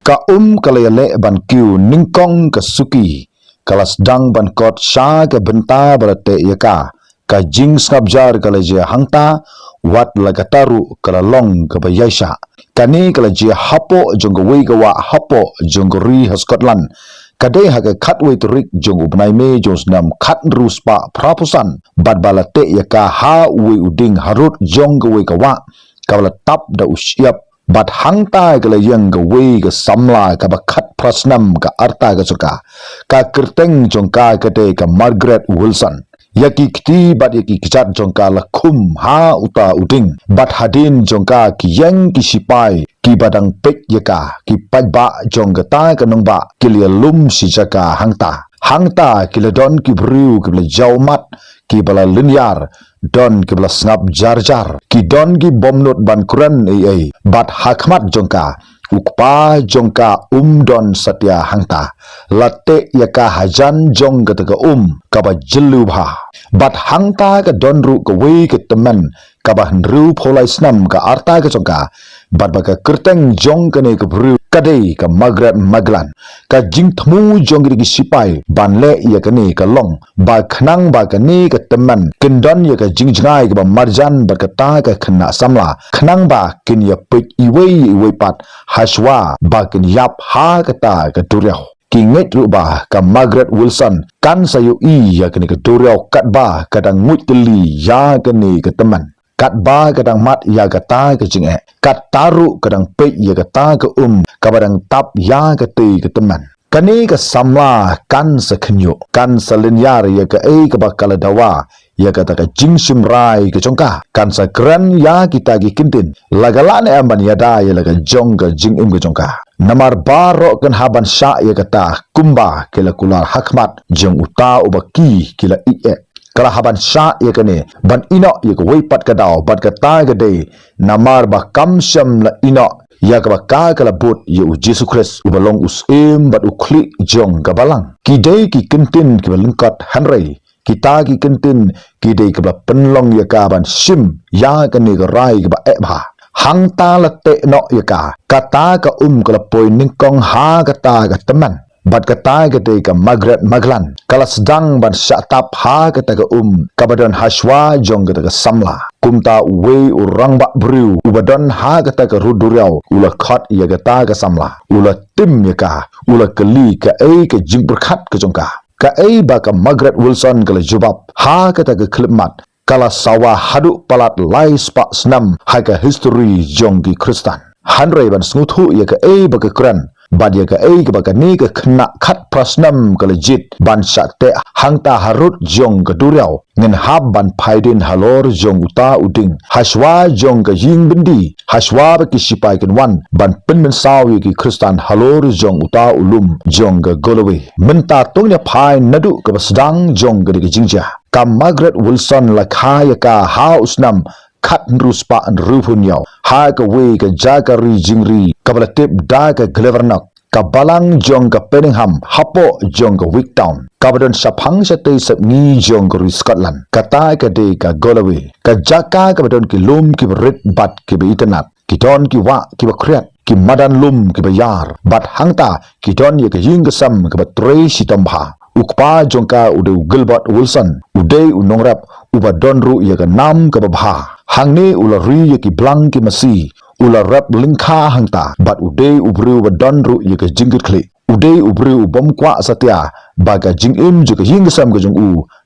ka kalayale ban kiu ningkong ka suki kalas dang ban kot sha ka benta balate yaka ka jing skabjar kalaje hangta wat lagataru kalalong ka bayaisha kani kalaje hapo jonggo wei ka wa hapo jonggo ri Scotland kadai haga khatwei turik jong ubnai me josnam khat ruspa prapusan bad balate yaka ha wei uding harut jong wei ka wa kawla tap da usyap bat hangta kala yang ga wei ga samla ka bakhat prasnam ka arta ga suka ka kerteng jongka kate ka Margaret Wilson yaki kti bat yaki kichat jongka la khum ha uta uding bat hadin jongka ki yang ki sipai ki badang pek yaka ki pajba jongga ta ka nongba kilia lum si jaka hangta kila don ki briu ki bla jaumat ki bala linyar don ki bla snap jar ki don ki bomnot ban kuran ai bat hakmat jongka ukpa jongka don satya hangta latte yaka hajan jong kataga kaba jelu bha bat hangta ka don ru ka wei ka teman kaba ru pholai snam ka arta ka jongka bat baka kerteng jong kane ka bru kadai ka Margaret Maglan ka jing thmu jong gi sipai banle ya kane ka long ba khnang ba kane ka teman kindon ya ka jing jingai ka marjan ba ka ta ka khna samla khnang ba kin ya pik iwei pat haswa ba kin yap ha ka ta ka duriau ki nget ru ba ka Margaret Wilson kan sayu ya kane ka duriau kat ba kadang mut teli ya kane ka teman kat ba kadang mat ya kata ke jing kat taru kadang pe ya kata ke kabadang tap ya kate ke teman kani ke samla kan sekhnyo kan salinyar ya ke ke bakal dawa ya kata ke jing simrai ke jongka kan sakran ya kita gi kintin lagalan amban ya da ya laga jong ke jing ke jongka namar baro kan haban sya ya kata kumba kila kular hakmat jong uta ubaki kila kala haban sya ya kane ban ino ya ke weipat ka daw bat ka ta ga de namar ba kam syam la ino ya ka ka kala bot ya u Jesus Christ u balong usim bat u kli jong ka balang ki de ki kentin ki balengkat hanrei kita ki kentin ki de ka penlong ya ka ban sim ya kane ga rai ka ba ba hang ta la te no ya ka kata ka kala poi ningkong ha kata ka teman bat kata gede ka Margaret Maglan kala sedang ban syatap ha kata ka kabadon haswa jong kata ka samla kumta we urang bak briu ubadon ha kata ka ruduriau ula khat ya kata ka samla ula tim ya ka ula keli ka ka jing berkhat ka jongka ka ba ka Margaret Wilson kala jubab ha kata ka klipmat kala sawa hadu palat lai spak senam ha ka history jong ki Kristan hanrei ban snuthu ya ka ba ka kran bad ya ka ka baka ni ka khna khat prasnam ka legit ban sakte hangta harut jong ka duriau ngin hab ban phaidin halor jong uta uding haswa jong ka ying bindi haswa ba ki sipai kan wan ban pinmen sawi ki Kristan halor jong uta ulum jong ka golowe menta tungnya phai nadu ka basdang jong ka di jingja ka Margaret Wilson la khaya ka ha usnam khat ruspa an rupunyau ha ka we ka jakari jingri kabalatip da ka glevernak ka balang jong ka Penningham hapo jong ka Wigtown kabadon saphang sa tay sa ni jong ka Scotland kata ka de ka Galloway ka jaka kabadon ki lum ki rit bat ki itanat ki don ki wa ki bakriat ki madan lum ki bayar bat hangta ki don ye ka ying ka sam ka batrei sitambha ukpa jongka ude Gilbert Wilson ude unongrap ubadon ru ya ka nam ka babha hangni ulari ya ki blang ki masi ula rap lingkha hangta bat ude ubri ubadon ru ya ka jingit kli ude ubri ubom kwa satya baga jingim ju ka yingsam ka jong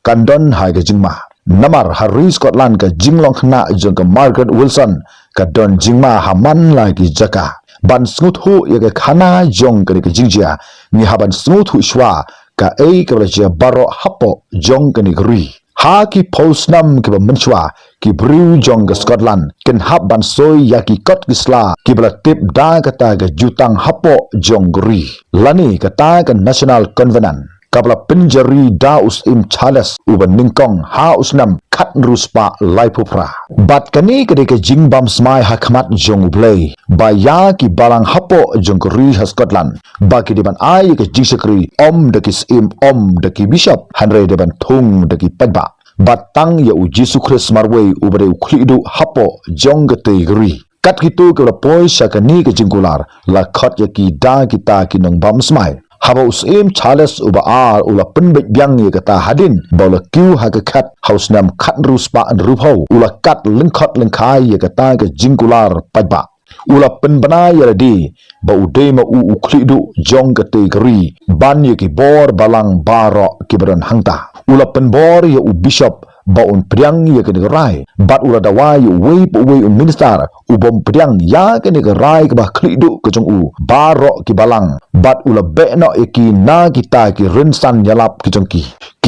kandon ha ka jingma namar hari Scotland ka jinglong khna jong ka Margaret Wilson ka don jingma haman la ki jaka ban snut hu ya ka khana jong ka jingjia ni haban snut hu shwa ka ka bla baro hapo jong ka ni gri ha ki posnam ki menchwa ki briu jong ka Scotland ken hab ban soy ya ki kot gisla ki bla tip da kata ga jutang hapo jong gri lani kata ka National Covenant kabla penjari da im Charles uban ningkong ha usnam khat ruspa laipupra bat kani kede ke jingbam smai hakmat jong blay baya ki balang hapo jong ri Scotland ba ki deban ai ke jisakri om de kis om de ki bishop hanre deban thung de ki padba bat tang ya u Jesus Christ marway ubare uklidu hapo jong te gri kat gitu ke poi syakani ke jingkular la khot ya ki da kita ki nong bam smai haba usim Charles uba ula penbet biang ye kata hadin bola kiu ha ke khat haus nam khat rus pa an rupau ula kat lengkhot lengkai ye kata ke jingkular pajba ula penbana ya di ba ude ma uklidu jong kate kri ban ye ki bor balang baro kibran hangta ula penbor ye bishop baun priang ya ke rai bat ula dawai wei minister ubom priang ya ke rai ke bah klidu ke jong baro ki balang bat ula bekno ki na kita ki rensan yalap ki jong ki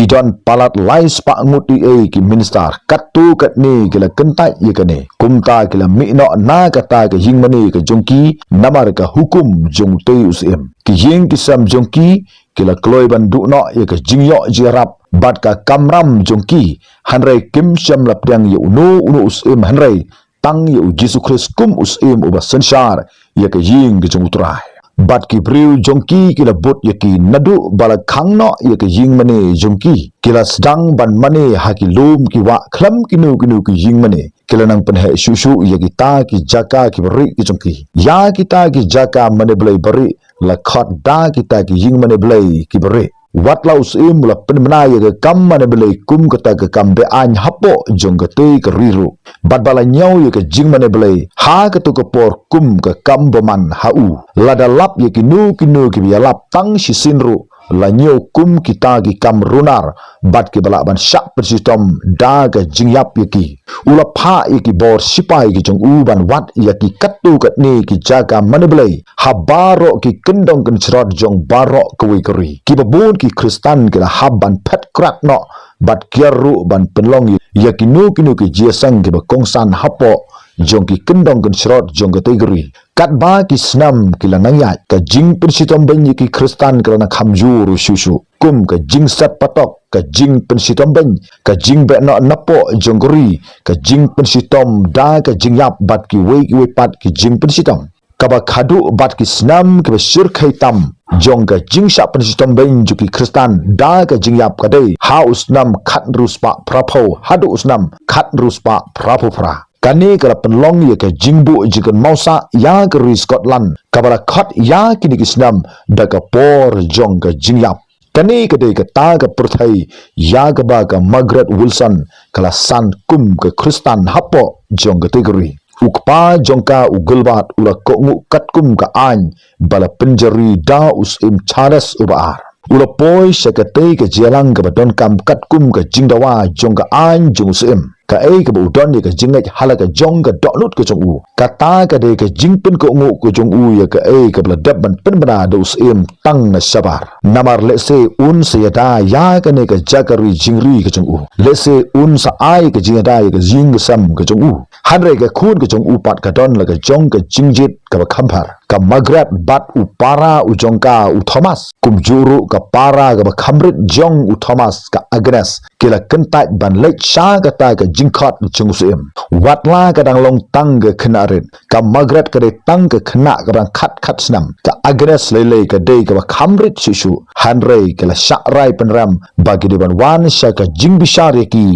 don palat lais pa nguti ki minister katu kat ni ke la kentai ya ke ne kumta ke la mikno na kata ke jing mani ke jong ki namar ka hukum jong te usim ki jing ki sam jong ki kila kloi ban dukno ya ke jingyo jirap bat ka kamram jongki hanrei kim syam lapdang ya unu usim hanrei tang ya Yesus Kristus kum usim uba sensyar ya ke ying ke jong utrai bat ki briu jongki kila bot ya ki nadu bala khangno ya ke ying mane jongki kila sedang ban mane haki lum ki wa khlam kinu ki ying mane kila nang penhe susu ya kita ki jaka ki beri ki jongki ya kita ki jaka mane belai beri la khot da kita ki ying mane belai ki beri wat lau sim la penmana ya ke kam mane belai kum kata ke kam be an hapo jong ke tei ke riru bat bala nyau ya ke jing mane belai ha ke tu ke por kum ke kam boman hau la dalap ya ki nu ki bialap tang si sinru la nyau kum kita ki kam runar bat ki bala ban syak persitom da ke jing yap ya ki ula pha ya ki bor sipai ki jong ban wat ya ki katu kat ni ki jaga mane belai habaro ki kendong ken cerot jong barok kewi keri ki babun ki kristan ki la haban pet krak no bat kiaru ban penlong ya ki nu ki jiasang ki bakongsan hapo jong ki kendong ken cerot jong ke tegeri kat ba ki snam ki la nangyat ka jing pensitom ben ki kristan ki la khamjur susu kum ka jing sat patok ka jing pensitom ben ka jing be no napo jong keri ka jing pensitom da ka jing yap bat ki we pat ki jing pensitom kaba khadu bat ki snam ki syir khaitam jong ka jing sha pensitom ben juki kristan da ka jing yap ka dei ha usnam khat ruspa prapo hadu usnam khat ruspa prapo pra kani kala penlong ya ke jingbu jikan mausa ya ke ri Scotland kabara khot ya kini kisnam da ka por jong ka jingyap kani ke de ka ta ka perthai ya ka ba ka Margaret Wilson kala san kum ke Kristan hapo jong ka tegeri ukpa jongka ugulbat ula kongu katkum ka an bala penjeri da usim Charles ubaar ula poi sekatei ke jelang ke badon kam katkum ke jingdawa jongka an jong usim ka ka udon ni ka jingat halaka jong ka doknut ke jong u kata ka de ka jingpen ko ngu ko jong u ya ka ka bladab ban penbana do usim tang na sabar namar lese un sayada ya ka ne ka jakari jingri ke jong u lese un sa ai ka jingada ya ka jing sam ke jong u hanre ka khun ke jong u pat ka don la ka jong ka jingjit ka khampar ka Margaret bat u para u jongka u Thomas kum juru ka para ka khamrit jong u Thomas ka Agnes kila kentat ban lek sha kata ka jingkot jungsim watla kadang long tang ke khenarit ka Margaret ka de tang ke khena ka bang khat snam ka Agnes lele ka de ka khamrit sisu hanre kila syakrai penram bagi de ban wan sha ka jingbishar ki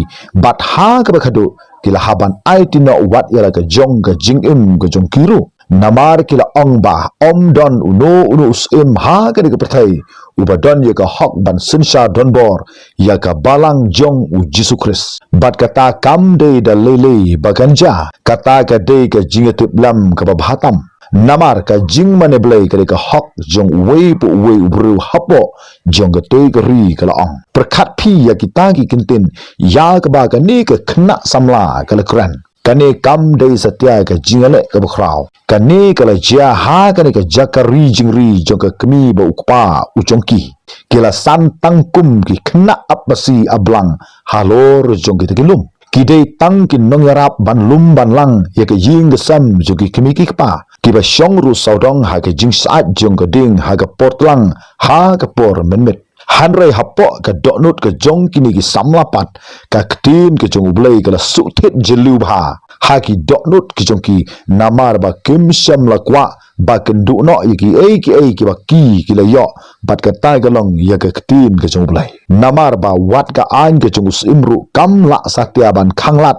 bat ha ka khadu kila haban ai tino wat yala ka jong ka jingim ka jong kiru namar kila ong ba om don uno usim ha ka de perthai ubadon ya ka hok ban sinsha donbor ya ka balang jong u Yesus Kristus bat kata kam de da lele baganja kata ka de ka jingatip lam ka babhatam namar ka jing mane blai ka de ka hok jong we ubru hapo jong ka te ka ri ka laong perkhat phi ya kita ki kintin ya ka ba ka ni ka khna samla ka la kran kane kam dei satya ka jingale ka bkhrau kane kala jia ha kane ka jakari jingri jong ka kmi ba ukpa uchongki kila san tangkum ki khna apasi ablang halor jong ki tegilum kidei tang ki nong yarap ban lum ban lang ya ka jing ka sam jogi kmi ki pa ki ba shong ru saudong ha ka jing saat jong ka ding ha ka portlang ha ka por menmet hanrei hapo ka doknut ka jong kini ki samlapat ka ktin ke jong ublei ka suthit jelu bha ha ki doknut ki jong ki namar ba kim syam la kwa ba kendu no ki ba ki la yo bat ka tai ka long ya ka ktin ke jong ublei namar ba wat ka an ke jong usimru kam la satya ban khanglat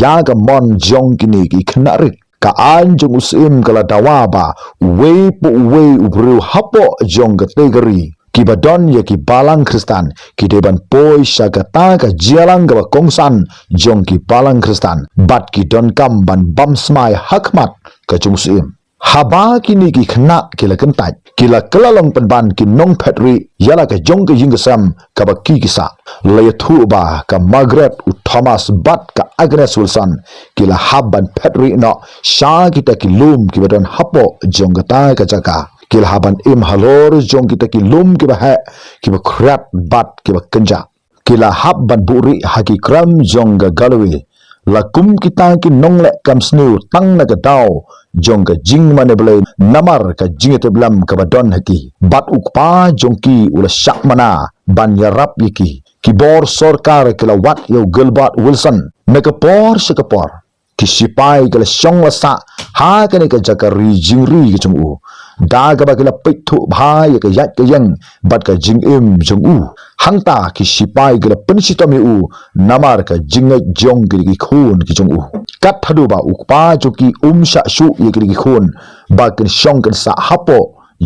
ya ka mon jong kini ki khnarit kaan jong usim kala dawaba we po we ubru hapo jong kategori kibadon ya ki balang Kristan ki deban poi syagata ka jialang ka kongsan jong ki balang Kristan bat ki don kam ban bam smai hakmat ka jong usim haba kini ki khna kila kentai kila kelalong penban ki nong petri yala ka jong ka yingasam ka ba ki kisa layathu ba ka Margaret u Thomas bat ka Agnes Wilson kila haban petri no sha kita ki lum ki badon hapo jong ta ka jaka kila haban im halor jong kita ki lum ki ba ha ki ba krat bat ki ba kenja kila habban buri haki kram jong ga galwi lakum kita ki nongle kam snu tang na ka daw jong ka jing mane bele namar ka jing te blam ka badon haki bat ukpa jong ki ula syak mana ban yarap yiki ki bor sarkar kila wat yo Gilbert Wilson na ka por sa ka por ki sipai kila syong wasa ha ka ni ka jakari jing ri ka jong u da ka ba kila pithu bhai ka yat ka yang bat ka jing im jong u hangta ki sipai kila pensitom u namar ka jing jong ki khun ki jong u kat thadu ba ukpa joki sha shu ye ki khun ba kin syong kan sa hapo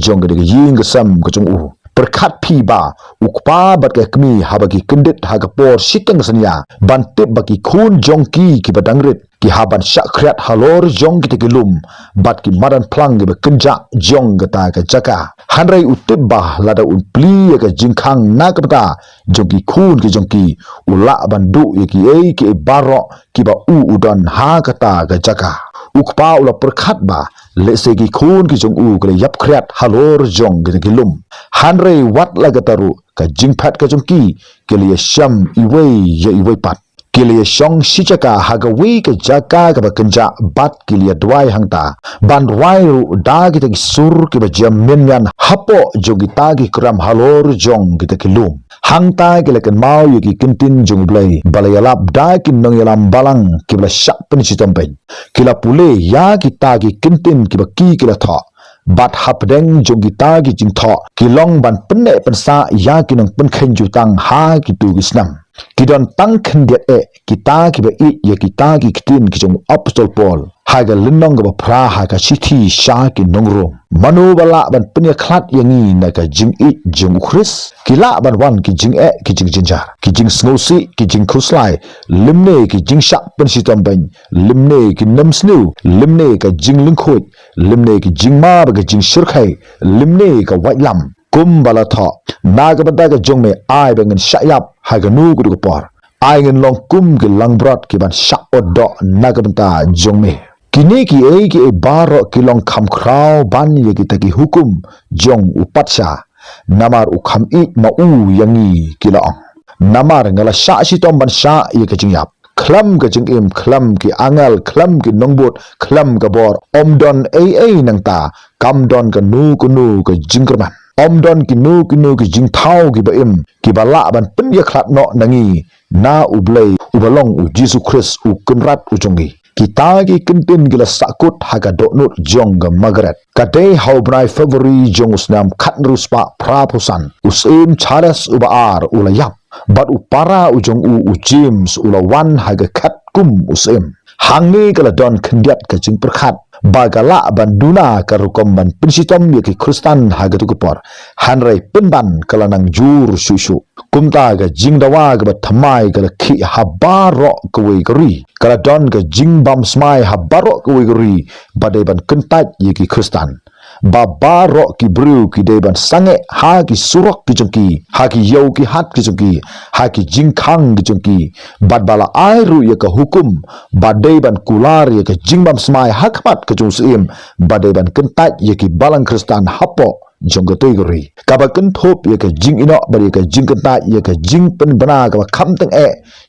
jong ki ying ka sam ka jong u perkat pi ba ukpa bat ka kmi habaki kendit ha ka por siteng sanya ban tip baki khun jong ki badangrit ki haban syakriat halor jong ki tegelum bat ki madan plang ki kenja jong kata ka jaka hanrai utib bah lada unpli ka jingkhang na ka bata jong ki khun ki jong ki ula bandu ye ki baro ki ba udon ha kata ka jaka ukpa ula perkhat ba lese ki khun ki jong kle yap khriat halor jong ki tegelum hanrai wat lagataru ka jingphat ka jong ki le syam iwei pat kilia syong sichaka hagawi ke jaka ke bakenja bat kilia duai hangta ban ruai ru da kita sur ke bajam menyan hapo jogita ki kram halor jong kita kilum hangta kila ken mau yaki kentin jong blai balayalap da kin nong yalam balang kibla syak pensitom pen kila pule ya kita ki kentin kibaki kila tha bat hapdeng jong kita ki jing tha kilong ban penne pensa ya kinong penkhen jutang ha kitu gisnam kidon tang khendiat kita ki ba I ya kita ki kitin ki jong apostol Paul haga linong ga pra haga sithi sha ki nongro manu bala ban penya khlat yangi na ka jing I jong Chris kila ban wan ki jing ki jing jinjar ki jing snosi ki jing khuslai limne ki jing sha pen sitom ban limne ki namsnu limne ka jing lingkhoi limne ki jing ma ba ka jing shirkhai limne ka wailam kum bala tha naga banda ka jong me ai bengen syayap haga nu ku por ai ngen long kum ke langbrat ki ban syak odo naga banda jong me kini ki baro ki long kham khrau ban ye ki taki hukum jong upatsa namar u kham I ma u yangi ki la namar ngala sya sitom ban sya ye ka jing yap klam ka jing im klam ki angal klam ki nongbot klam ka bor omdon nangta kamdon ka nu ka jingkerman omdon ki nu ki jing thau ki ba im ki bala ban penya khlat no nangi na ublei ubalong u Jesus Christ u kunrat u jongi kita ki kentin gila sakut haga donut jong ga Margaret kade hau bnai February jong usnam khat ruspa prapusan usim Charles ubaar ulayap bat upara ujong u James ulawan haga khat kum usim hangi kala don kendiat ka jing perkhat bagala banduna karukom ban pensitom yaki Kristan haga tukupor hanrai penban kala nang jur susu kumta ga jing dawa ga thamai kala khi habaro kwe gari kala don ga jing bam smai habaro kwe gari badai ban kentat yaki Kristan babaro ki bru ki deban sange ha ki surok ki jongki ha ki yau ki hat ki jongki ha ki jingkhang ki jongki bad bala airu ya ka hukum badai ban kular ya ka jingbam smai hakmat ka jongsim badai ban kentat ya ki balang Kristan hapo jonggotoi gori kabaken thop ya ka jing ino bari ka jing kentat ya ka jing pen bana ka khamteng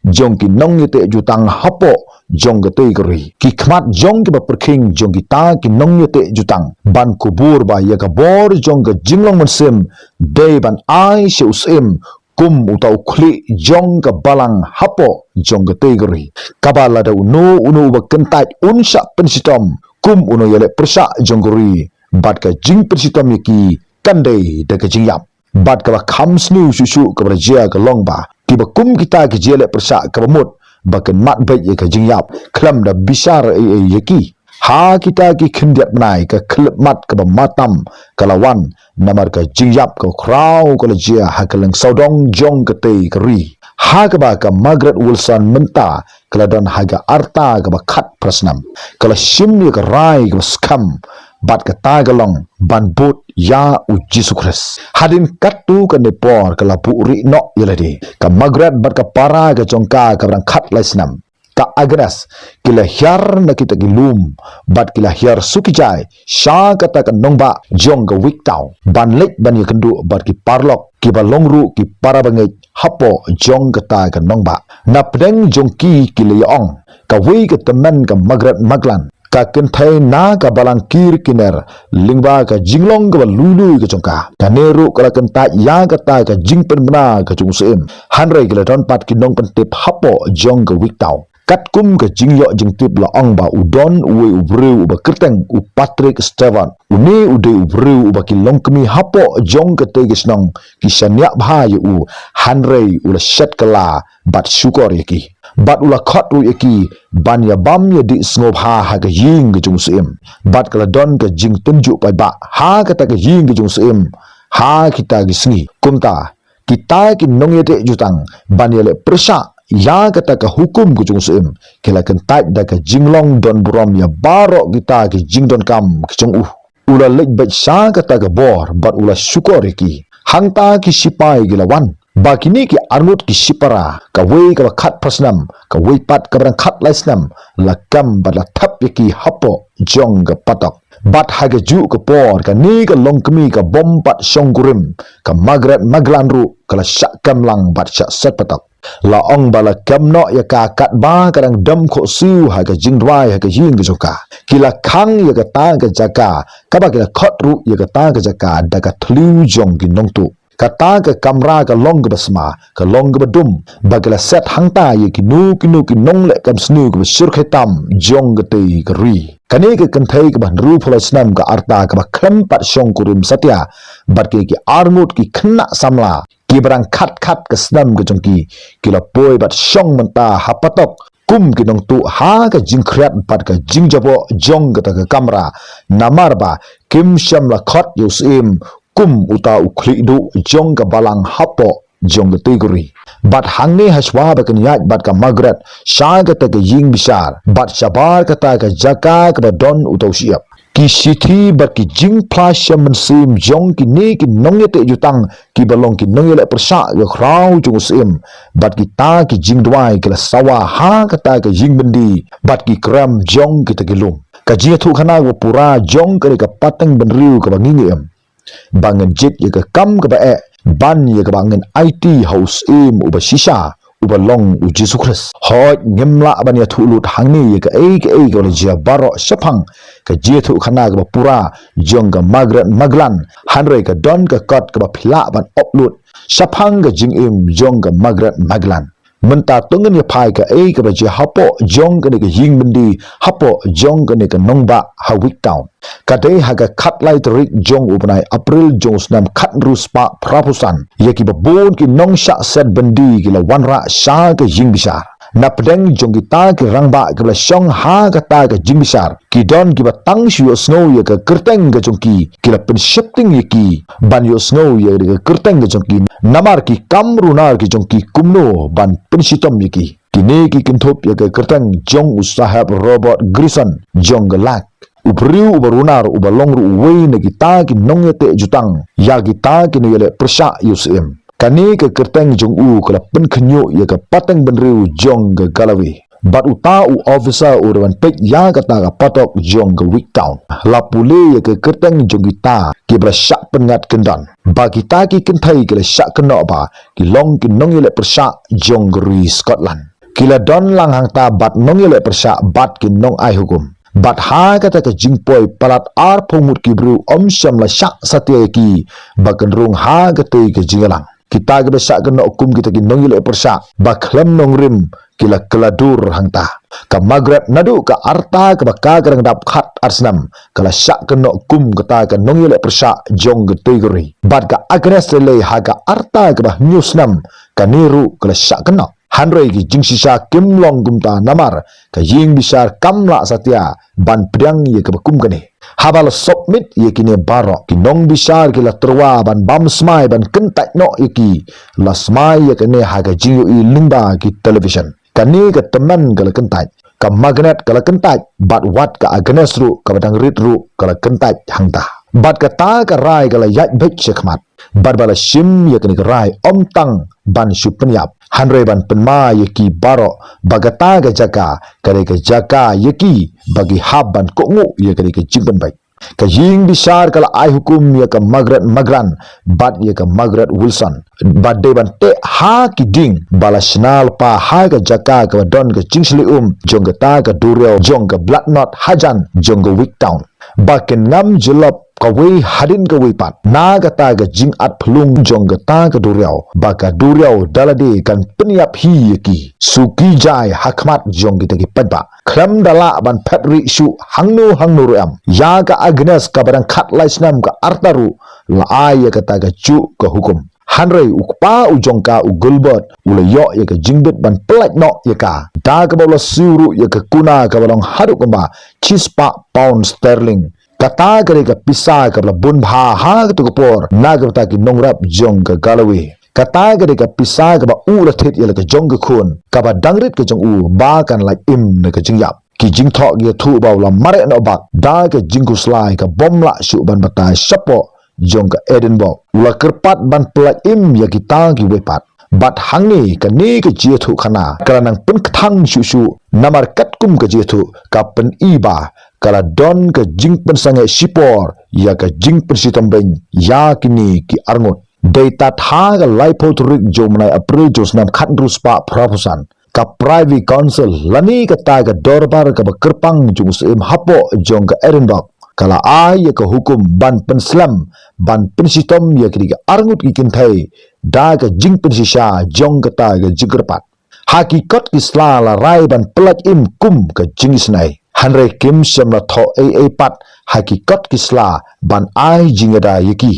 jongki nong yete jutang hapo jonggotoi gori ki khmat jong ki perking jongki ta ki nong yete jutang ban kubur ba ya ka bor jong ka jinglong mensem dei ban ai se usim kum utau khli jong ka balang hapo jonggotoi gori kabala da uno ba kentat unsha pensitom kum uno yele persa jonggori bat ka jing persitom yaki kandai da ka jing yap bat ka kham snu susu ka jia ka long ba ki ba kum kita ki jele persa ka mut bakan mat bai ka jing yap klam da bisar yaki Ha kita ki kendiat menai ke kelepmat ke bematam ke lawan namar ke jingjap ke krau ke lejia ha ke leng saudong jong ke te ke ri. Ha ke ba ke Margaret Wilson menta ke ladon haga arta ke ba khat prasnam. Ke la shim ye ke rai ke skam bat ke tagalong ban bot ya u Jesu Christ. Hadin katu ke nepor ke la pu ri no yeladi. Ke Margaret bat ke para ke jongka ke brang khat laisnam. Ka Agnes kila hiar na kita gilum bat kila hiar sukijai sya kata kan nongba jong ga wiktau ban lek ban ye kendu bat ki parlok ki balongru ki para bangai hapo jong kata kan nongba na pedeng jong ki kila yong ka wi ke teman ka Margaret Maglan ka kentai na ka balangkir kiner lingba ka jinglong ka lulu ka jongka ka neru ka kenta ya kata ka jingpen bena ka jungsim hanrai kila don pat kinong pentip hapo jong ga wiktau kat kum ke jingyo jingtip la ong ba udon uwe ubreu uba kerteng u Patrick Stevan uni ude ubreu uba ki longkemi hapo jong ke tegisnong ki sanya bhai u hanrei ula shet kala bat syukor yaki bat ula khot u yaki ban ya bam ya di sngob ha ke ying ke jungsim bat kala don ke jing tunjuk pai ba ha kata ke ying ke jungsim ha kita gisngi kumta kita ki nongyete jutang ban ya le persa ya kata ke hukum ku jung sim kila kentat da ke jinglong don buram ya barok kita ke jing don kam ke jung ula lek bet sya kata ke bor bat ula syukur ki hangta ki sipai gilawan bakini ki arnut ki sipara ka wei ka khat prasnam ka wei pat ka brang khat laisnam la kam bat la thap ki hapo jong ke patok bat haga ju ke por ka ni ka longkemi ka bompat songkurim ka Margaret Maglanru kala syak kamlang bat syak set patok la ong bala kamno ya ka kat ba kadang dam kho siu ha ka jingdwai ha ka ying ke joka kila khang ya ka ta ka jaka ka ba kila khot ru ya ka ta ka jaka da ka thliu jong ki nongtu kata ke kamera ke long ke basma ke long ke bedum bagala set hangta ye ki nu ki nong le kam snu ke syur khitam jong ke te ke ri kane ke kenthai ke ban ru phula snam ke arta ke ba khlem pat shong kurum satya bat ke ki armut ki khna samla ki barang khat ke snam ke jongki ki la poi bat shong menta hapatok kum ki nong tu ha ke jing khriat pat ke jing jabo jong ke ta ke kamera namar ba kim sham la khot yusim kum uta ukhli du jong ka balang hapo jong ke tiguri bat hangni haswa ba kan yat bat ka Margaret sha ka ta ke ying bisar bat shabar ka ta ke jaka ka don utau siap ki sithi bat ki jing plasya mensim jong ki ni ki nong yete jutang ki balong ki nong yele persa ke krau jong sim bat ki ta ki jing dwai ke sawa ha ka ta ke jing bendi bat ki kram jong ki ta gelum ka ji thu khana go pura jong ke ka pateng benriu ka bangingi bangen jit ye ke kam ke bae ban ye ke bangen IT house uba shisha uba long u Jesu Christ hot ngemla ban ya thulut hangni ye ke ke le jia baro shapang ke je thu khana ke pura jong ke Margaret Maglan hanre ke don ke kot ke phila ban oplut shapang ke jing jong ke Margaret Maglan menta tungan ya pai ke ke ba je hapo jong ke ying bendi hapo jong ke nongba hawik town kadai haga khat lai terik jong upnai April jong snam khat ruspa prapusan yaki babon ki nong sha set bendi ki la wanra sha ke jing bisar na pedeng jong kita ki rangba ke la shong ha ka ta ke jing bisar ki don ki batang shu snow ye ke kerteng ke jong ki la pen shifting ye ki ban yo snow ye ke kerteng ke jong ki namar ki kam runar ki jong ki kumno ban pen shitom ye ki kini ki kinthop ye ke kerteng jong usahab Robert Grison jong gelak ubriu ubarunar ubalongru uwei na kita ki nongyete jutang ya kita ki yele persya yusim kani ke kerteng jong u kala pen khnyo ya ke pateng benriu jong ke galawi bat uta u officer urban pek ya kata ka patok jong ke week town la pule ya ke kerteng jong kita ki bersyak pengat kendan ba kita ki kenthai ke syak keno ba ki long ki nongyele persya jong ke Scotland kila don lang hang ta bat nongyele persya bat ki nong ai hukum bat ha kata ke jingpoi palat ar phomut ki bru om syam la syak satya ki bakan rung ha kate ke jingalang kita ke besak ke nokum kita ki nongile persa baklem nongrim kila keladur hangta ka Margaret nadu ka arta ke baka kadang dap khat arsnam kala syak ke nokum kata ke nongile persa jong ke tiguri bat ka Agnes le ha ka arta ke bah newsnam ka niru kala syak ke Hanrei ki jing sisa kim long gumta namar ka ying bisar kamla satya ban pedang ye ke bekum kene. Habal submit ye kine barok ki nong bisar ki la terwa ban bam smai ban kentai no ye ki la smai ye kene haga jing yu i lingba ki television. Kani ke teman kala kentai ka magnet kala kentai bat wat ka agnes ru ka badang rit ru kala kentai hangta. Bat ka ta ka rai kala yat bek sekmat. Bat bala shim ye kene ka rai om tang ban shu penyap. Hanrei ban penma ye ki barok bagata ga jaka kare ka jaka ye ki bagi hab ban kongu ye kare ka jing ban baik. Ka ying bisar kala ai hukum ye ka Margaret Magran bat ye ka Margaret Wilson bat de ban te ha ki ding bala snal pa ha ka jaka ka don ka jingsli jong ka ta ka durel jong ka blood knot hajan jong ka week town baken ngam jelop ka wei hadin ka wei pat na ka ta ka jing at plung jong ka ta ka durel baka durel dalade kan peniap hi ye ki suki jai hakmat jong kita ki padba kram dala ban patri shu hangnu ruam ya ka agnes ka barang khat laisnam ka artaru la ay ka ta ka chu ka hukum. Hanrei ukpa ujongka ugulbot ula yo ya ka jingbit ban pelat no ya ka da ka bawla suru ya ka kuna ka balong haduk kamba chispa pound sterling kata kare ka pisa ka bala bun bha ha ka tu por na ka ta ki nongrap jong ka galawi kata kare ka pisa ka ba u la thet ya ka jong ka khun ka ba dangrit ka jong u ba kan like im na ka jingyap ki jing thok ya thu bawla mare no bak da ka jingku slai ka bomla shu ban bata shapo jong ka Edinburgh ula kerpat ban pelat im ya kita ki wepat bat hangni ka ni ka jiethu khana kala nang pen khang shu shu namar kat kum ka jiethu ka pen iba kala don ka jing pen sange sipor ya ka jing pen sitambeng ya kini ki arngot data tha ka laipo turik jomnai april josnam khat ruspa proposan ka private council lani ka ta ka dorbar ka kerpang jung sem hapo jong ka Edinburgh kala ay ka hukum ban penslam ban pensitom ya kiri arngut ki kintai da ka jing pensisha jong kata ka jigerpat hakikat kisla la rai ban pelat im kum ka jingisnai hanrei kim semla tho ai pat hakikat kisla ban ai jingada yaki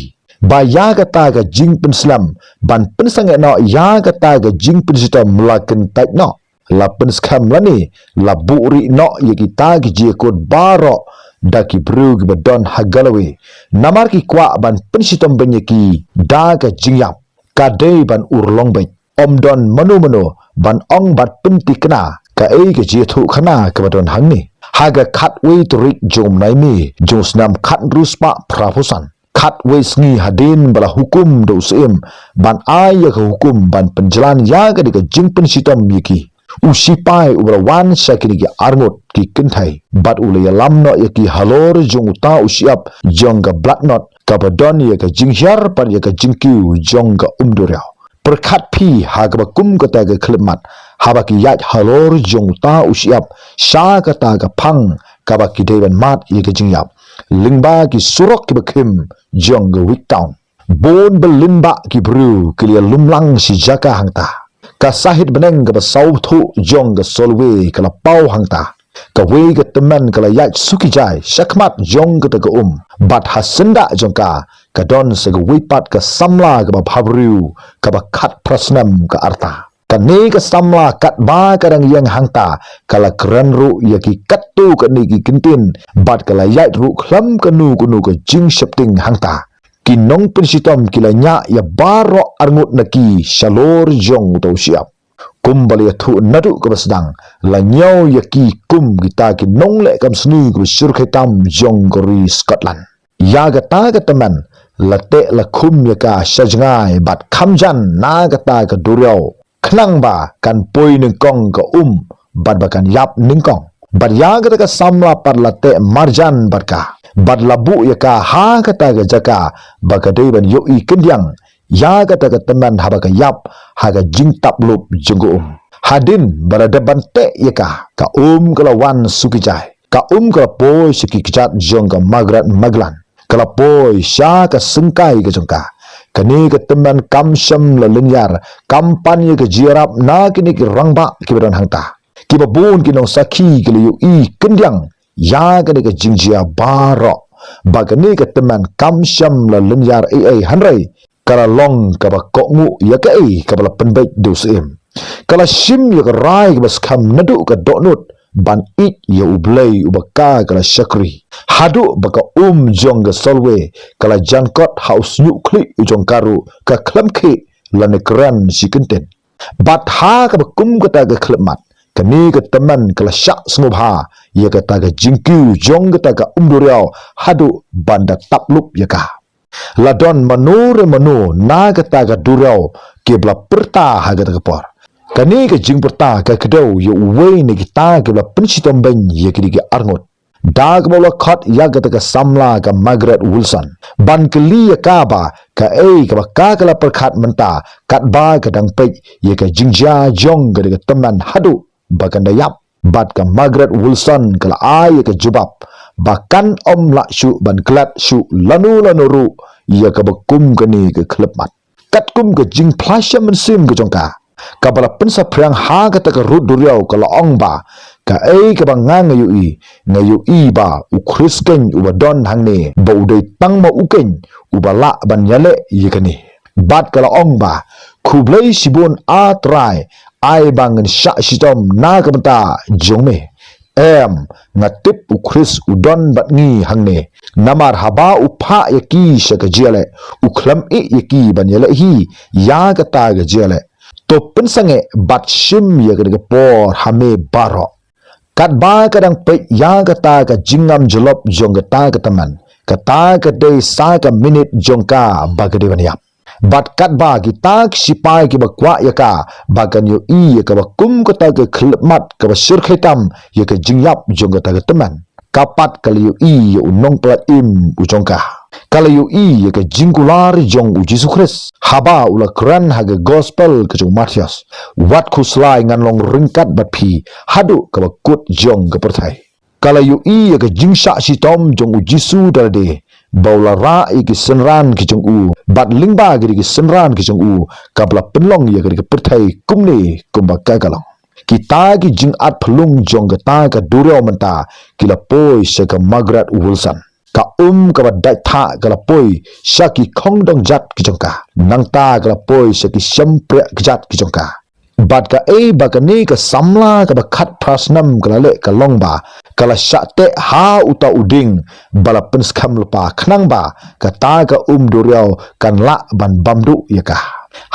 ba ya kata ka jing penslam ban pensang no ya kata ka jing pensitom la kentai no la penskam lani la buri no yaki ta ki jekot baro daki brug badon hagalawi namar ki kwa ban pensitom benyeki da ka jingyap kadai ban urlong bai omdon manu ban ong bat penti kena ka ei ka jiethu khana ka badon hangni haga khatwe turik jom nai mi josnam khat ruspa praposan khatwe sngi hadin bala hukum do sem ban ay ka hukum ban penjalan ya ka de ka jing pensitom yeki usipai ubra wan sakini ki arngot ki kentai bat ule ya lamno ya ki halor jong uta usiap jong ga blood knot ka badon ya ka jinghyar par ya ka jingkiu jong ga umdurau perkhat pi ha ka kum ka ta ga khlemat ha ba ki yat halor jong uta usiap sha ka ta ga phang ka ba ki deban mat ya ka jingyap lingba ki surok ki bakhim jong ga week town bon belimba ki bru ki lumlang si jaka hangta ka sahit beneng ka basau thu jong ka solwe kala pau hangta ka we ka teman kala yat suki jai shakmat jong ka ta bat hasenda jong ka don se ka wipat ka samla ka bhabru ka ba khat prasnam ka arta ka ne ka samla kat ba ka rang yang hangta kala kran ru ya ki kattu ka ni ki kintin bat kala yat ru khlam ka nu ka jing shapting hangta kinong pensitom kilanya ya baro arngut naki shalor jong to siap kumbali thu nadu ka basdang la nyau yaki kum kita kinong le kam sni ku surkhetam jong gori Scotland ya ga ta ga taman la te la khum ya ka shajngai bat khamjan na ga ta ga durau khlang ba kan poi ning kong ka bat ba kan yap ning kong bat ya ga ka samla par la te marjan barka bat labu ya ka ha kata ga jaka bakadai ban yo I kendiang ya kata ga teman ha ka yap ha ga jing tap lup jenggo hadin barada bante ya ka kalawan sukijai ka kala poi siki kijat jong ka Margaret Maglan kala poi sha ka sengkai ga jongka kani ka teman kamsham la linyar kampanye ka jirap na kini ki rangba ki badan hangta ki babun ki nong sakhi ki yo I kendiang ya ka de ka jingjia baro bagani ka teman kamsham la linyar ai hanrei kala long ka ba kongu ya ka ai ka bala penbaik do sem Kala shim ya ka rai bas kham nadu ka donut ban it ya ublay ubaka kala shakri hadu baka jong ga solwe kala jankot house new kli ujong karu ka klamki lane kran sikenten bat ha ka bakum kata ga klemat kani ka teman kala syak smubha ya kata ga jingkiu jong kata ga umduriao hadu banda tapluk ya ka ladon manure manu na kata ga durau ke bla perta ha ga por kani ka jing perta ka kedau ya uwe ni kita ke bla pensitom ben ya kidi ga arngot dag bola khot ya ga ka samla ka Margaret Wilson ban kli ya ka ba ka ka kala perkhat menta kat ba ka dang pe ya ka jingja jong ga teman hadu baganda yap bat ka Margaret Wilson kala ai ka jubab bahkan la shu ban klat shu lanu ru ya ka bakum kani ka klepmat kat kum ka jing plasya mensim ka jongka kabala pensa priang ha ka ta ka rut duriau kala ong ba ka ka bangang ngayu i ba u krisken u badon hangne ba udai tang ma uken u bala ban yale yekani bat kala ong ba kublai sibun atrai ai bangen syak sitom na kabenta jongme ngatip u kris udon bat ngi hangne namar haba upha yaki shakajiale u khlam yaki ban yale hi ya kata ga jiale to pensange bat shim ya ga por hame baro kat ba kadang pe ya kata ka jingam jelop jong kata ka teman kata ka dei sa ka minute jong ka bagade baniap bat kat ba kita sipai ki bakwa ya ka bagan yo ya ka bakum kata ka khlemat ka basir khitam ya ka jingyap jong kata ka teman kapat kali yo ya unong plat im ujong ka kali yo ya ka jingkular jong u Jesus Christ haba ula kran haga gospel ke jong Matius wat khuslai ngan long ringkat bat phi hadu ka bakut jong ka perthai kala yu ya ka jingsha si tom jong u jisu dalde baula ra ki senran ki jong u bat lingba ki senran ki jong u kabla penlong ya ka perthai kumne kumbaka kalong kita ki jing at phlung jong ka ta ka duryo menta kila poi se ka Margaret Wilson ka ka badai tha ka la poi shaki khong dong jat ki jong ka nang ta ka la poi shaki shampre ki jat ki jong ka bat ka ba ka ni ka samla ka ba khat prasnam ka le ka long ba ka la shate ha uta uding bala pens kham lupa khnang ba ka ta ka duryao kan la ban bamdu ya ka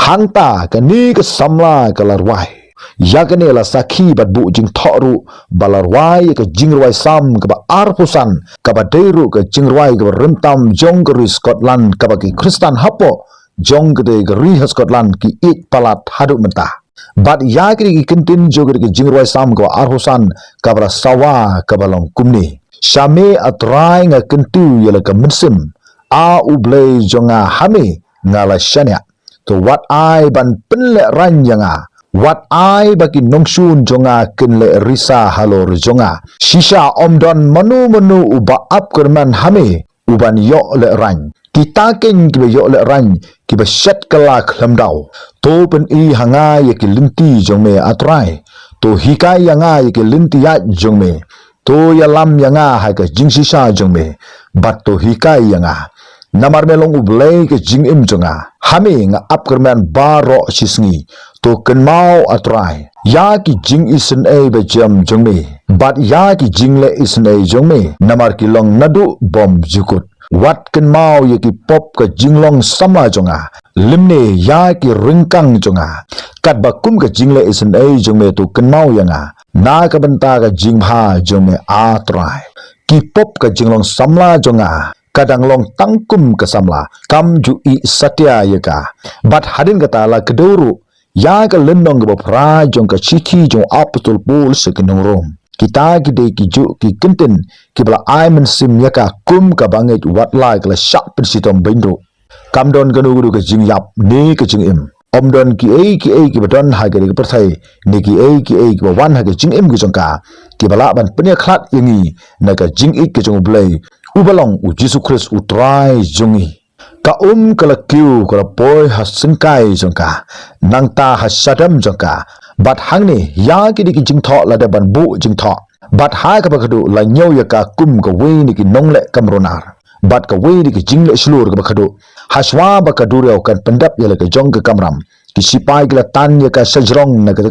hangta ka ni ka samla ka larwai yakane la sakhi bat bu jing thoru balarwai ka jingrwai sam ka ba arpusan ka ba deiru ka jingrwai ka rentam jong ka Scotland ka ba ki Kristan hapo jong ka de ka ri Scotland ki it palat hadu menta bat yakri ki kintin jogri ki jingrwai sam ka arpusan ka ba sawa ka ba long kumni shame atrai nga kintu yela ka mensim a ublei jonga hame ngala shania to what I ban penle ranyanga wat ai bagi nongsun jonga kinle risa halor jonga shisha omdon manu uba ap kerman hame uban yo le ran kita ken ki yo le ran ki ba shat kala khlamdau to pen i hanga ye ki linti jongme atrai to hikai yanga ye ki linti ya jongme to ya lam yanga ha ka jing shisha jongme bat to hikai yanga namar melong ublei ke jing im jonga hame nga ap kerman baro sisngi to kenmau atrai ya ki jing isen ba jam jongme bat ya ki jing le isen jongme namar ki long nadu bom jukut wat kenmau ye ki pop ka jinglong sama jonga limne ya ki ringkang jonga kat bakum ka jingle isen jongme to kenmau yanga na ka benta ka jingha jongme atrai ki pop ka jinglong samla jonga kadang long tangkum ka samla kam ju i satya yaka bat hadin kata la keduru ya ka lendong ka pra jong ka chithi jong apostol Paul se kinong rom kita gide ki ju ki kinten ki bla ai men sim yaka kum ka banget wat lai ka syak pensitom bendro kam don ka nugu ka jing yap ne ka jing im om don ki ki badon ha ka ka perthai ne ki ki wan ha ka jing im ki jong ka ki bala ban penya khlat yangi na ka jing ik ka jong blai ubalong u Jesus Christ utrai jongi ka kala kiu kala poi hasengkai jongka nangta hasadam jongka bat hangne ya ki di jingtho la da ban bu jingtho bat ha ka bakadu la nyau ya ka kum ka we ni ki nongle kamronar bat ka we ni ki jingle slur ka bakadu haswa bakadu reo kan pendap ya la ka jong ka kamram sipai kila tan ya ka sajrong na ka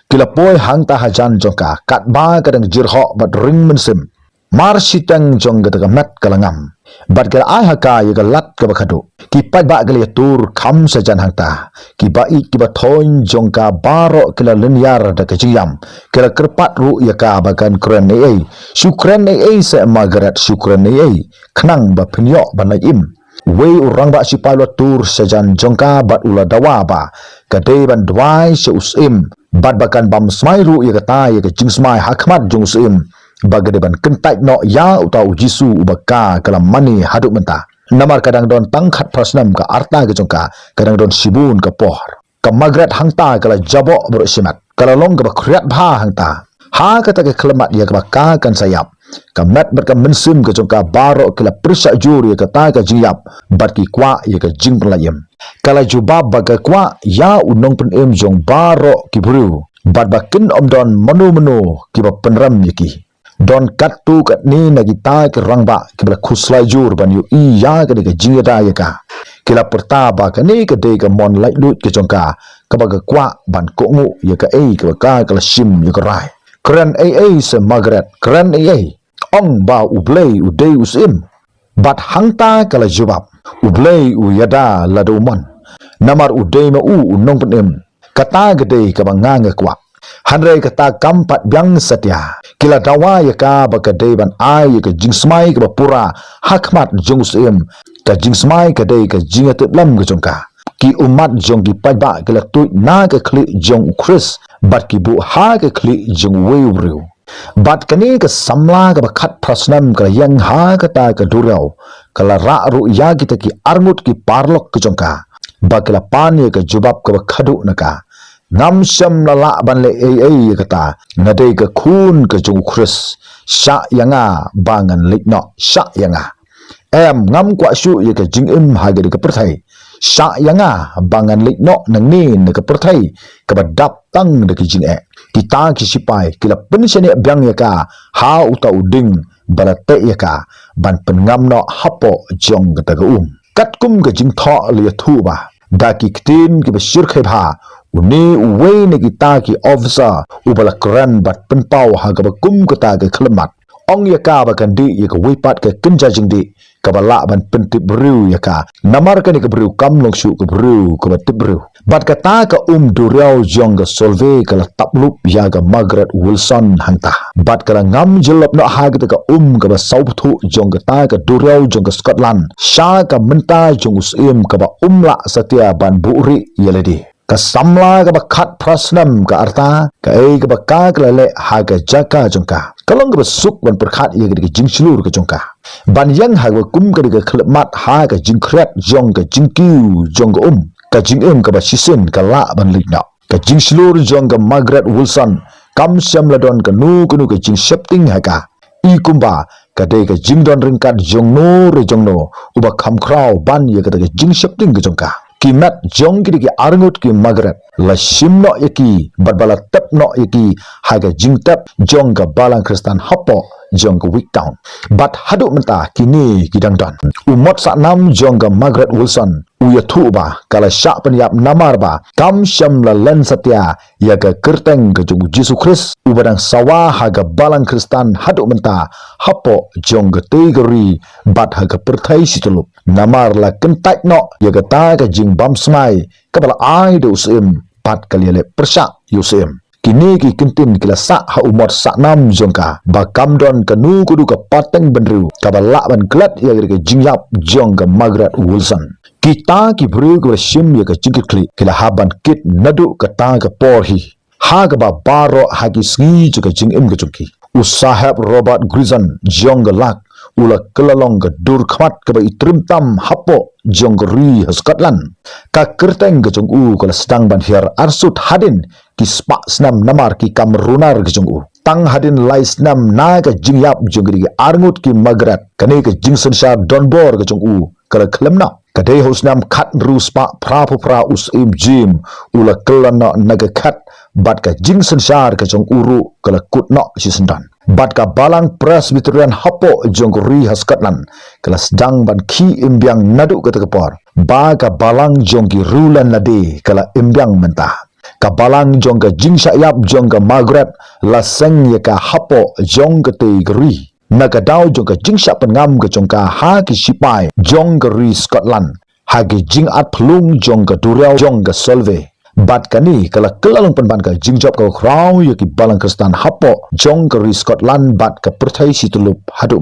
kila poi hang ta hajan jongka kat ba kadang jirho bat ring mensim mar sitang jong ka mat kalangam bat kala ai haka ya ka lat ka bakhadu ki pat ba kala tur kham sajan hang ta ki ba i ki ba thoin jongka baro kila linyar da ka jiyam kila kerpat ru ya ka bakan kren ai syukran ai sa magarat syukran ai khnang ba phnyo ban im wei urang ba sipai lo tur sajan jongka bat ula dawa ba kadai ban dwai se usim bat bakan bam smai ru ya kata ya ka jing smai hakmat jong usim bagade ban kentai no ya utau jisu ubaka kalam mani haduk menta namar kadang don tangkhat prasnam ka arta ke jongka kadang don sibun ka poh ka magret hangta kala jabo bro simat kala long ka khriat bha hangta ha kata ke klemat ya ka kan sayap kamat ber ka mensim ke jongka baro kala persa jur ya kata ka jiyap bat ki kwa ya ka jing pelayem kala jubab baga kwa ya unong pen em jong baro ki bru bat bakin om don menu ki ba penram yaki don katu kat ni nagi ta ke rangba ke bla khuslai jur ban yu i ya ke de jinga da ya ka kila perta ba ka ni ke de ka mon lai lut ke jongka ka ba ka kwa ban ko ngu ya ka ei ke ka kala sim ya ka rai kran ai se magret kran ai ong ba ublei udei usim bat hangta kala jubab ublei u yada laduman namar udei ma u unong penem kata gede ka banganga kwa hanrei kata kampat biang satya kila dawa ya ka bakadei ban ai ya ka jingsmai ka pura hakmat jongsim ka jingsmai ka dei ka jinga teplam ka jongka ki umat jong ki paiba kila tu na ka kli jong chris bat ki bu ha ka kli jong weu bat kani ka samla ka bakhat prasnam ka yang ha ka ta ka durau kala ra ru ya kita ki armut ki parlok ka jongka bakla pan ya ka jubab ka khadu naka ngam syam lala ban le ai kata nadai ka khun ka jung khris sha yanga bangan likno sha yanga em ngam kwa shu ye ka jing im ha ga ka perthai sha yanga bangan likno nang ni ne ka perthai ka badap tang de ki jing e kita ki sipai kila pensiane byang ya ka ha uta uding balate ya ka ban pengam no hapo jong ka ta kat kum ka jing tho le thu ba da ki ktin ki besir khai bha uni uwe ne kita ki officer ubala kran bat penpau ha ga kum kata ga khlemat ong ya ka ba kan di ya ka wipat ka kinja jing di ka bala ban pentip bru ya ka namar ka ni ka bru kam long shu ka bru ka bat bru bat kata ka duriau jong ga solve ka la taplup ya ga Margaret Wilson hanta bat ka ngam jelop no ha ga ka ka ba saubthu jong ga ta ka duriau jong ga Scotland sha ka menta jong usim ka ba la satya ban buri yeledi ka samla ka bakhat prasnam ka arta ka ei ka bakka klale ha ka jaka jongka kalong ka suk ban perkhat ye ka jingslur ka jongka ban yang ha ka kum ka khlemat ha ka jingkhret jong ka jingkiu jong ka jingem ka ba sisen ka la ban likna ka jingslur jong ka Margaret Wilson kam syam ladon ka nu ka jing shapting ha ka i kumba ka de ka jingdon ringkat jong no re jong no uba kham khrau ban ye ka jing shapting ka jongka kimat jong ki arngut ki Margaret la simno yaki badbala tepno yaki haga jingtap jong ga balang Kristan hapo jong ga week town bat hadu menta kini kidang don umot sa nam jong ga Margaret Wilson uya thuba kala sya penyap namar ba kam syam la len satya ya ga kerteng ga jong Jesus Christ ubadang sawa haga balang Kristan hadu menta hapo jong ga tegeri bat haga perthai situlup namar la kentai no ya ga ta ga jing bam smai kabala ai de usim pat kaliale persa yusim kini ki kentin kila sa ha umot sa nam jongka ba kamdon kanu kudu ka pateng benru kabala ban klat ya ga jingyap jong ga Margaret Wilson kita ki bru ga sim ya ga jingkli kila haban kit nadu ka ta ga porhi ha ga ba baro ha ki sgi ga jingim ga jongki usahab Robert Grison jong ga lak ula kelalong ga dur khmat ka ba itrim tam hapo jong ri Scotland ka kerteng ga jong kala sedang ban hiar arsut hadin ki spa snam namar ki kamrunar ga jong tang hadin lai snam na ga jingyap jong ri arngut ki Margaret kane ga jingson sha donbor ga jong kala klemna kadai hosnam khat ru spa pra us im jim ula kelana naga khat bat ka jingson shar ka jong uru kala kutno si sendan bat ka balang Presbyterian hapo jongkori Scotland kelas dang ban ki imbiang nadu kata kepor ba ka balang jongki rulan lade kala imbiang mentah ka balang jong ka jingsha yap jong ka Margaret la seng ye ka hapo jong ka te geri naga dau jong ka jingsha pengam ka jong ka ha ki sipai jong geri Scotland ha ki jing at plung jong ka duriau jong ka solve bat kani kala kelalong penban ka jingjop ka kraw ye ki balang Kristen hapo jong geri Scotland bat ka perthai situlup haduk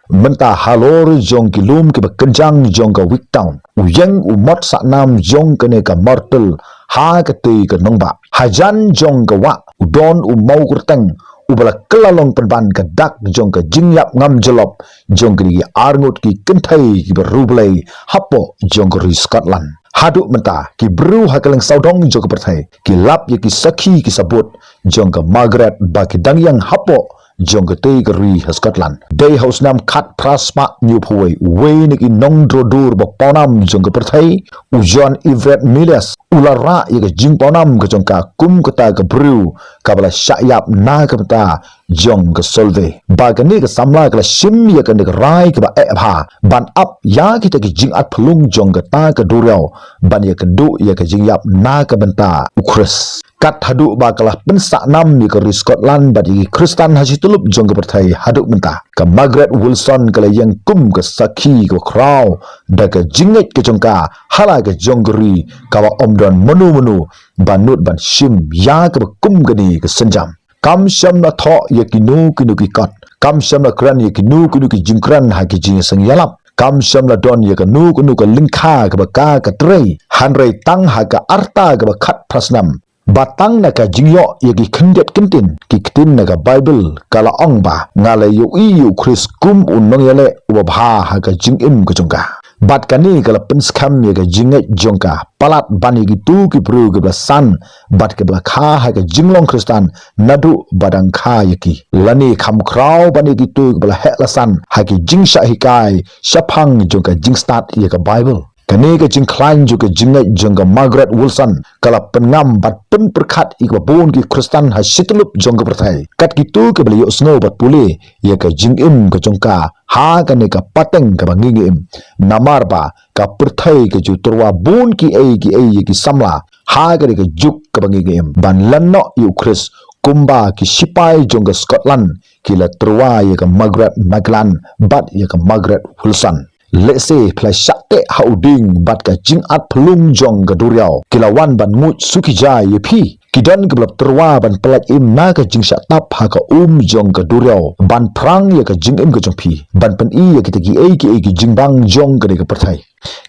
mentah halor jong ki lum ki bekenjang jong ka Wicktown uyeng umot saknam jong kene ka mortel ha ka te ka nongba hajan jong ka wa udon umau kurteng ubala kelalong penban ka dak jong ka jingyap ngam jelop jong ki arngut ki kentai ki berublai hapo jong geri Scotland haduk mentah ki bru hakaleng saudong jong ka perthai ki lap ye ki sakhi ki sabut jong ka Margaret ba ki dangyang hapo jong ka te geri Scotland day house nam khat prasma new phoi we ni ki nong drodur ba ponam jong ka perthai u John Everett Miles ulara ye ka jing ponam ka jong ka kum kata ka bru ka bala syayap na ka peta jong ka solve ba ka ni ka samla ka sim ye ka ni ka rai ka ba bha ban up ya kita ki jing at phlung jong ka ta ka duriau ban ye ka du ye ka jing yap na ka benta ukres kat haduk ba kalah pensak nam ni ke Scotland bagi Kristen hasitulup jong ke perthai haduk mentah ke Margaret Wilson kala yang kum ke sakhi ke kraw da ke jinget ke jongka hala ke jonggeri kawa omdon menu banut ban sim ya ke kum gani ke senjam kam syam na tho ye kinu ki kot kam syam na kran ye kinu ki jingkran ha ki jing sang yalap kam syam la don ye ke nu ke lingkha ke ka ke trei hanrei tang ha ke arta ke khat prasnam batang naka jingyo yagi kendet kentin kikitin naka Bible kala ong ba ngale yu iyu Chris kum unong yale ubabha haga jingim ke jongka bat kani kala penskam yaga jinget jongka palat bani gitu ki pru ke san bat ke kha haga jinglong Kristen nadu badang kha yaki lani kham kraw bani gitu ke heklasan hagi jingsha hikai syapang jongka jingstat yaga Bible kani ke jingklain juga jingat jongga Margaret Wilson kala pengam bat pen perkat ikba bon ki Kristen ha situlup jongga perthai kat gitu ke beli usngo bat pule ya ke jingim ke jongka ha kani ka pateng ka bangingim namar ba ka perthai ke juturwa bon ki ki samla ha kani ke juk ka bangingim ban lanno yu Chris kumba ki sipai jongga Scotland kila terwa ya ke Margaret Maglan bat ya ke Margaret Wilson let's say play shakte hauding bat ka jing at pelung jong ga duriau kilawan ban ngut sukijai yepi kidan keblap terwa ban pelat im na ka jing syak tap ha ka jong ga duriau ban prang ya ka jing im ga jong pi ban pen i ya kita ki jing bang jong ga de ka perthai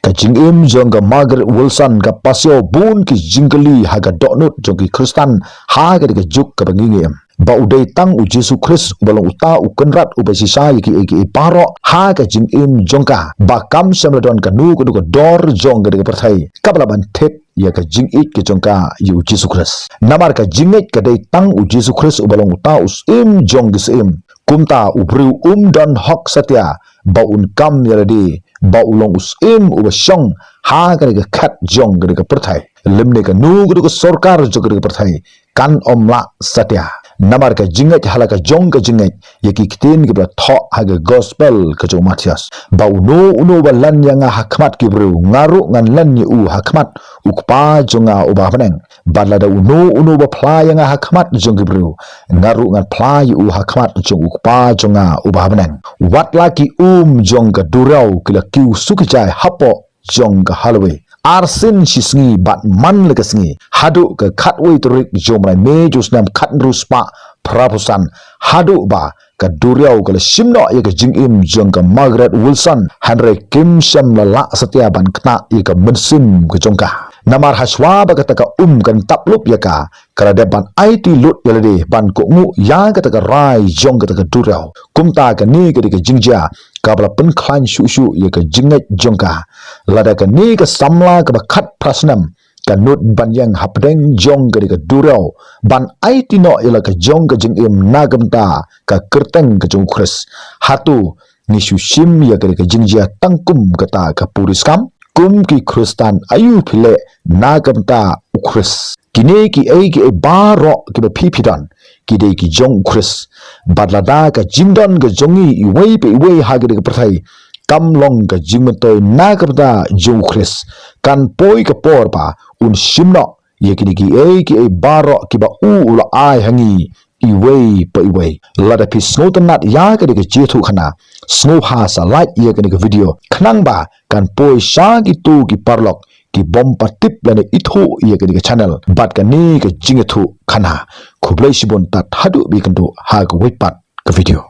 ka jing im jong ga Margaret Wilson ka pasio bun ki jingli ha ga donut jong ki Kristen ha ga de ka juk ka bangingem ba udai tang u Jesu Christ balong uta u kenrat u basisa ki paro ha ka jing im jongka ba kam samladon ka nu ku ka dor jong ga perthai kabla ban thet ya ka jing ik ke jongka yu Jesu Christ namar ka jingit ka dai tang u Jesu Christ u balong uta us im jong gisim kumta u bru dan hok satya ba un kam yaradi ba ulong us im u basyong ha ka khat jong ga perthai lemne ka nu ku ka sarkar jong ga perthai kan omla satya namar ka jingat halaka jong ka jingat yaki kitin ki tho haga gospel ka jong Matias ba uno balan yang hakmat ki bru ngaru ngan lan ni u hakmat ukpa jonga ubah peneng balada uno ba pla yang hakmat jong ki bru ngaru ngan pla u hakmat jong ukpa jonga ubah peneng wat laki jong ka durau kila kiu sukijai hapo jong ka halwe arsin sisngi bat man lekasngi hadu ke khatwei turik jomrai me jusnam khatnruspa prapusan hadu ba ka duriau ke simno ye ke jingim jong ka Margaret Wilson hanre kim syam la setia ban kna ye ke mensim ke jongka namar haswa ba kata ka kan taplup ya ka kada ban IT lut yalade ban ko mu ya kata ka rai jong kata ka duriau kumta ka ni ke jingja kabla pen klan shu ye ke jinget jongka lada ka ni ka samla ka khat prasnam ka nut ban yang hapdeng jong ka durau ban IT no ila ka jong ka jingim nagamta ka kerteng ka jong Chris hatu ni shu sim ya ka jingjia tangkum kata ka puriskam kum ki Kristen ayu phile nagamta Chris kini ki baro ki pipidan kidei ki jong Chris badlada ka jingdon ga jongi iwei pe iwei hagede ka perthai kamlong ka jingmentoi na kapda jong Chris kan poi ka por pa un simno ye ki e baro ki ba u la ai hangi iwei pa iwei lada pi snow tanat ya ka de ka jethu khana snow ha sa like ye ka video khnang ba kan poi sha ki tu ki parlok ki bom patip lane ithu ye ka channel bat ka ni ka jingethu khana khublai sibon ta thadu bi kan do ha ka wait pat ka video